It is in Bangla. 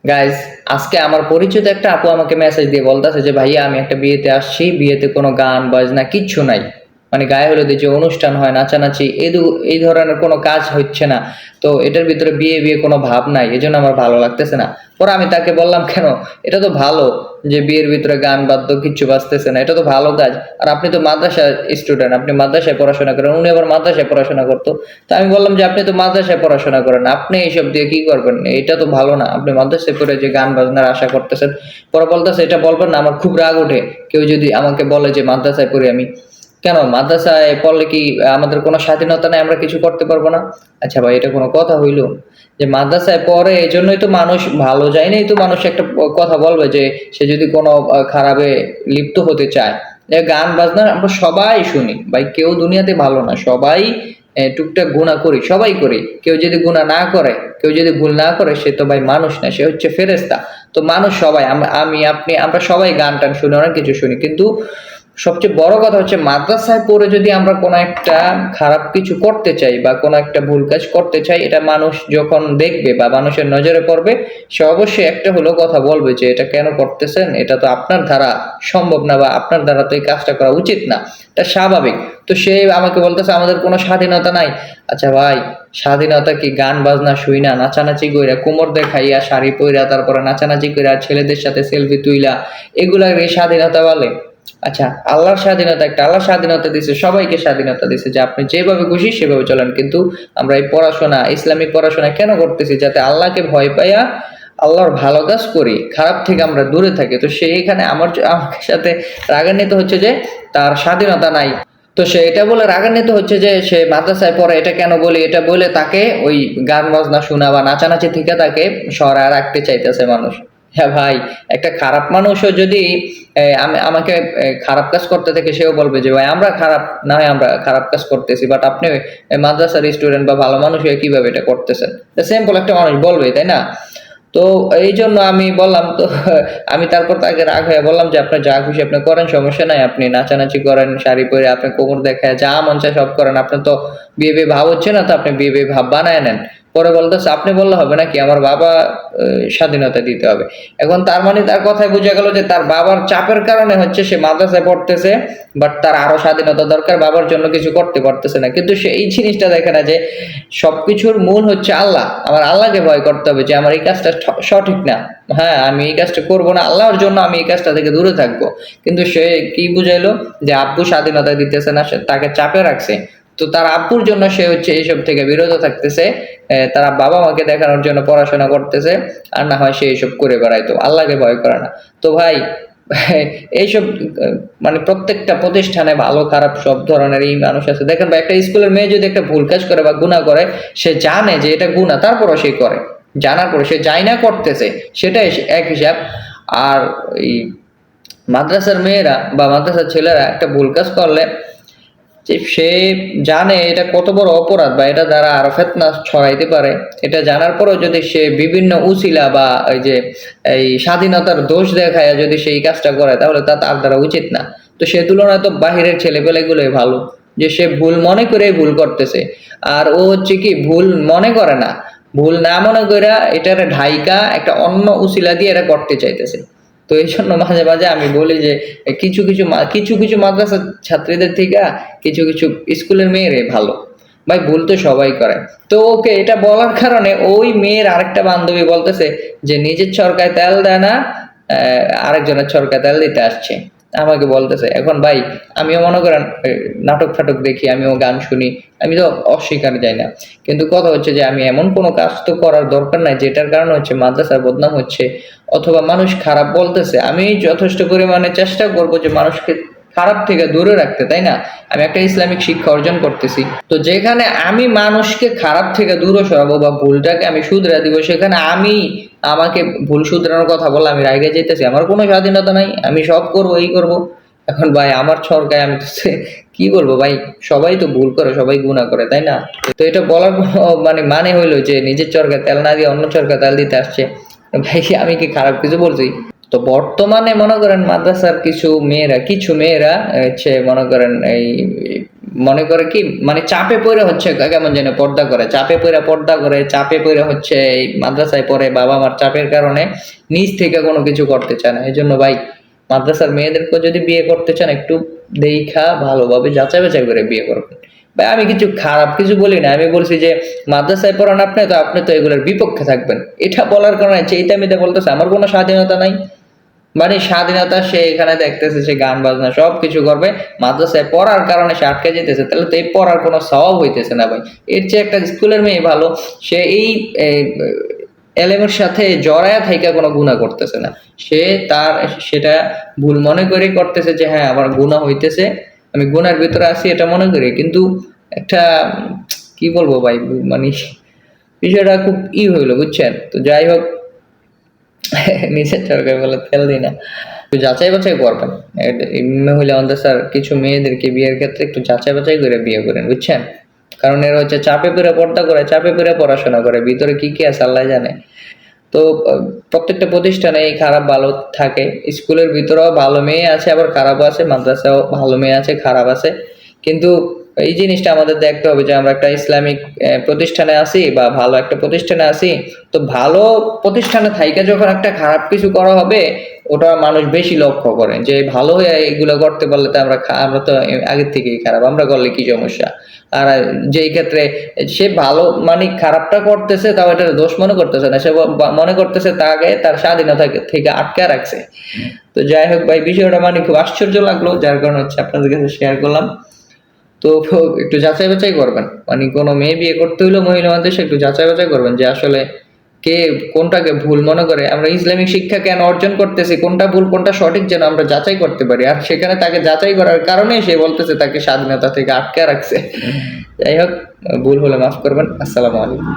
গাইজ, আজকে আমার পরিচিত একটা আপু আমাকে মেসেজ দিয়ে বলতেছে যে ভাইয়া আমি একটা বিয়েতে আসছি, বিয়েতে কোনো গান বাজনা কিচ্ছু নাই। মানে গায়ে হলুদে যে অনুষ্ঠান হয় নাচানাচি এই ধরনের কোনো কাজ হচ্ছে না। তো এটার ভিতরে বিয়ে বিয়ে কোনো ভাব নাই, এই জন্য আমার ভালো লাগতেছে না। পরে আমি তাকে বললাম, কেন? এটা তো ভালো যে বিয়ের ভিতরে গান বাদ্য কিচ্ছু বাজতেছে না, এটা তো ভালো কাজ। আর আপনি তো মাদ্রাসা স্টুডেন্ট, আপনি মাদ্রাসায় পড়াশোনা করেন, উনি আবার মাদ্রাসায় পড়াশোনা করতো। তো আমি বললাম যে আপনি তো মাদ্রাসায় পড়াশোনা করেন, আপনি এইসব দিয়ে কি করবেন? এটা তো ভালো না, আপনি মাদ্রাসায় করে যে গান বাজনার আশা করতেছেন। পরে বলতেছে এটা বলবেন না, আমার খুব রাগ ওঠে কেউ যদি আমাকে বলে যে মাদ্রাসায় পড়ি আমি। কেন মাদ্রাসায় পড়লে কি আমাদের কোনো স্বাধীনতা নেই, আমরা কিছু করতে পারবো না? আচ্ছা ভাই, এটা কোনো কথা হইলো? যে মাদ্রাসায় পড়ে এই জন্যই তো মানুষ ভালো যায় নাই, তো মানুষ একটা কথা বলবে যে সে যদি কোনো খারাপে লিপ্ত হতে চায়। গান বাজনা আমরা সবাই শুনি ভাই, কেউ দুনিয়াতে ভালো না, সবাই টুকটাক গুনাহ করি, সবাই করি। কেউ যদি গুনাহ না করে, কেউ যদি ভুল না করে, সে তো ভাই মানুষ না, সে হচ্ছে ফেরেশতা। তো মানুষ সবাই, আমি আপনি আমরা সবাই গান টান শুনি, অনেক কিছু শুনি, কিন্তু সবচেয়ে বড় কথা হচ্ছে মাদ্রাসায় পড়ে যদি আমরা কোনো একটা খারাপ কিছু করতে চাই বা কোনো একটা ভুল কাজ করতে চাই, এটা মানুষ যখন দেখবে বা মানুষের নজরে পড়বে, সে অবশ্যই একটা হলেও কথা বলবে যে এটা কেন করতেছেন, এটা তো আপনার দ্বারা সম্ভব না বা আপনার দ্বারা তো এই কাজটা করা উচিত না। এটা স্বাভাবিক। তো সে আমাকে বলতেছে আমাদের কোনো স্বাধীনতা নাই। আচ্ছা ভাই, স্বাধীনতা কি গান বাজনা শুইনা নাচানাচি কইরা কোমর দেখাইয়া শাড়ি পইরা তারপরে নাচানাচি কইরা ছেলেদের সাথে সেলফি তুইলা এগুলাকে স্বাধীনতা বলে? আচ্ছা, আল্লাহর স্বাধীনতা একটা, আল্লাহ স্বাধীনতা দিছে, সবাইকে স্বাধীনতা দিছে যে আপনি যেভাবে খুশি সেভাবে চলেন। কিন্তু আমরা এই পড়াশোনা, ইসলামিক পড়াশোনা কেন করতেছি? যাতে আল্লাহকে ভয় পাইয়া আল্লাহর ভালো কাজ করি, খারাপ থেকে আমরা দূরে থাকি। তো সে এখানে আমার সাথে রাগান্বিত হচ্ছে যে তার স্বাধীনতা নাই। তো সে এটা বলে রাগান্বিত হচ্ছে যে সে মাদ্রাসায় পড়ে, এটা কেন বলি, এটা বলে তাকে ওই গান বাজনা শোনা বা নাচানাচি থেকে তাকে সরায় রাখতে চাইতেছে মানুষ। হ্যাঁ ভাই, একটা খারাপ মানুষও যদি আমাকে খারাপ কাজ করতে থেকে, সেও বলবে যে ভাই আমরা খারাপ না হয় আমরা খারাপ কাজ করতেছি, বাট আপনি মাদ্রাসার স্টুডেন্ট বা ভালো মানুষ হয়ে কিভাবে এটা করতেছেন? সিম্পল একটা মানুষ বলবে, তাই না? তো এই জন্য আমি বললাম, তো আমি তারপর তাকে রাগ হয়ে বললাম যে আপনার যা খুশি আপনি করেন, সমস্যা নাই, আপনি নাচানাচি করেন, শাড়ি পরে আপনি কোমর দেখায় যা মন চায় সব করেন, আপনার তো বিয়ে বিয়ে ভাব হচ্ছে না, তো আপনি বিয়ে বিয়ে ভাব বানায় নেন। পরে বলতেছে আপনি বললে হবে নাকি, আমার বাবা স্বাধীনতা দিতে হবে। এখন তার মানে তার কথায় বোঝা গেল যে তার বাবার চাপের কারণে হচ্ছে সে মাদ্রাসায় পড়তেছে, বাট তার আরো স্বাধীনতা দরকার, বাবার জন্য কিছু করতে পারতেছে না। কিন্তু সে এই জিনিসটা দেখে না যে সবকিছুর মূল হচ্ছে আল্লাহ। আমার আল্লাহকে ভয় করতে হবে যে আমার এই কাজটা সঠিক না, হ্যাঁ আমি এই কাজটা করবো না, আল্লাহর জন্য আমি এই কাজটা থেকে দূরে থাকবো। কিন্তু সে কি বুঝাইলো যে আব্বু স্বাধীনতা দিতেছে না, সে তাকে চাপে রাখছে। তো তার আব্বুর জন্য সে হচ্ছে এইসব থেকে বিরত থাকতেছে, তারা বাবা মাকে দেখানোর জন্য পড়াশোনা করতেছে, আর না হয় সে এইসব করে বেড়াইতো, আল্লাহকে ভয় করে না। তো ভাই, এইসব মানে প্রত্যেকটা প্রতিষ্ঠানে ভালো খারাপ সব ধরনেরই মানুষ আছে। দেখেন ভাই, একটা স্কুলের মেয়ে যদি একটা ভুল কাজ করে বা গুনাহ করে, সে জানে যে এটা গুনাহ, তারপরও সে করে, জানার পরে সে যাই না করতেছে, সেটাই এক হিসাব। আর এই মাদ্রাসার মেয়েরা বা মাদ্রাসার ছেলেরা একটা ভুল কাজ করলে, যে সে জানে এটা কত বড় অপরাধ বা এটা দ্বারা আরো ফিতনা ছড়াইতে পারে, এটা জানার পরেও যদি সে বিভিন্ন উছিলা বা ওই যে এই স্বাধীনতার দোষ দেখায় যদি সেই কাজটা করে, তাহলে তা তার দ্বারা উচিত না। তো সে তুলনায় তো বাহিরের ছেলেপেলেগুলোই ভালো, যে সে ভুল মনে করে ভুল করতেছে। আর ও হচ্ছে কি ভুল মনে করে না, ভুল না মনে করে এটার ঢাইকা একটা অন্য উছিলা দিয়ে এটা করতে চাইতেছে। তো এই জন্য মাঝে মাঝে আমি বলি যে কিছু কিছু মাদ্রাসার ছাত্রীদের থেকে কিছু কিছু স্কুলের মেয়েরে ভালো। ভাই, ভুল তো সবাই করে। তো ওকে এটা বলার কারণে ওই মেয়ের আরেকটা বান্ধবী বলতেছে যে নিজের চরকায় তেল দেয় না, আরেকজনের চরকায় তেল দিতে আসছে, আমাকে বলতেছে। এখন ভাই, আমিও মনে করেন নাটক ফাটক দেখি, আমিও গান শুনি, আমি তো অস্বীকার যাই না। কিন্তু কথা হচ্ছে যে আমি এমন কোনো কাজ তো করার দরকার নাই যেটার কারণে হচ্ছে মাদ্রাসার বদনাম হচ্ছে অথবা মানুষ খারাপ বলতেছে। আমি যথেষ্ট পরিমাণে চেষ্টা করব যে মানুষকে খারাপ থেকে দূরে রাখতে, তাই না? আমি একটা ইসলামিক শিক্ষা অর্জন করতেছি, তো যেখানে আমি মানুষকে খারাপ থেকে দূরে সরাবো বা ভুলটাকে আমি শুধরে দিব, সেখানে আমি আমাকে ভুল শুধরানোর কথা বললে আমি রাইগে যেতেছি, আমার কোনো স্বাধীনতা নাই, আমি সব করবো, এই করব। এখন ভাই আমার সরকার, আমি তো কি বলবো ভাই, সবাই তো ভুল করে, সবাই গুনাহ করে, তাই না? তো এটা বলার কোনো মানে হইলো যে নিজের চরকায় তেল না দিয়ে অন্য চরকায় তেল দিতে আসছে? ভাই, আমি কি খারাপ কিছু বলছি? তো বর্তমানে মনে করেন মাদ্রাসার কিছু মেয়েরা হচ্ছে মনে করেন এই মনে করে কি মানে চাপে পড়ে হচ্ছে কেমন যেন পর্দা করে, চাপে পড়ে হচ্ছে এই মাদ্রাসায় পড়ে, বাবা মার চাপের কারণে নিজ থেকে কোনো কিছু করতে চায় না। এই জন্য ভাই মাদ্রাসার মেয়েদেরকে যদি বিয়ে করতে চান একটু দেইখা ভালোভাবে যাচাই বাছাই করে বিয়ে করবেন। ভাই আমি কিছু খারাপ কিছু বলি না, আমি বলছি যে মাদ্রাসায় পড়ান আপনি তো এগুলোর বিপক্ষে থাকবেন, এটা বলার কারণে চেইতামিতে বলতেছে আমার কোনো স্বাধীনতা নাই। মানে স্বাধীনতা সে এখানে দেখতেছে সে গান বাজনা সব কিছু করবে, মাদ্রাসায় পড়ার কারণে সে আটকে যেতেছে, তাহলে তো এই পড়ার কোনো স্বভাব হইতেছে না ভাই। এর চেয়ে একটা স্কুলের মেয়ে ভালো, সে এই এলেমের সাথে জড়ায়া থাইকা কোনো গুনাহ করতেছে না, সে তার সেটা ভুল মনে করেই করতেছে যে হ্যাঁ আমার গুনাহ হইতেছে, আমি গুনার ভিতরে আছি এটা মনে করি, কিন্তু একটা কি বলবো ভাই মানে বিষয়টা খুব হইলো বুঝছেন। তো যাই হোক নিচের তরকারি বলে তেল দিই না, একটু যাচাই বাছাই করবেন। এই মহিলা মাদ্রাসার কিছু মেয়েদেরকে বিয়ের ক্ষেত্রে একটু যাচাই বাছাই করে বিয়ে করেন বুঝছেন, কারণ এরা হচ্ছে চাপে পড়ে পর্দা করে, চাপে পড়ে পড়াশোনা করে, ভিতরে কি কি আছে আল্লাহ জানে। তো প্রত্যেকটা প্রতিষ্ঠানে এই খারাপ ভালো থাকে, স্কুলের ভিতরেও ভালো মেয়ে আছে আবার খারাপও আছে, মাদ্রাসাও ভালো মেয়ে আছে খারাপ আছে, কিন্তু এই জিনিসটা আমাদের দেখতে হবে যে আমরা একটা ইসলামিক প্রতিষ্ঠানে আছি বা ভালো একটা প্রতিষ্ঠানে আছি, তো ভালো প্রতিষ্ঠানে থাইকা যখন একটা খারাপ কিছু করা হবে ওটা মানুষ বেশি লক্ষ্য করে, যে ভালো হয়ে এগুলো করতে পারলে তো আমরা তো আগের থেকেই খারাপ, আমরা করলে কি সমস্যা। আর যেই ক্ষেত্রে সে ভালো মানে খারাপটা করতেছে তাও এটা দোষ মনে করতেছে না, সে মনে করতেছে তাকে তার স্বাধীনতা থেকে আটকে রাখছে। তো যাই হোক ভাই বিষয়টা মানে খুব আশ্চর্য লাগলো, যার কারণে হচ্ছে আপনাদের কাছে শেয়ার করলাম। তো একটু যাচাই বাছাই করবেন, মানে কোনো মেয়ে বিয়ে করতে হইলেও মহিলা মাদ্রাসা একটু যাচাই বাছাই করবেন যে আসলে কে কোনটাকে ভুল মনে করে, আমরা ইসলামিক শিক্ষা কেন অর্জন করতেছি, কোনটা ভুল কোনটা সঠিক যেন আমরা যাচাই করতে পারি। আর সেখানে তাকে যাচাই করার কারণে সে বলতেছে তাকে স্বাধীনতা থেকে আটকে রাখছে। যাই হোক ভুল হলে মাফ করবেন। আসসালামু আলাইকুম।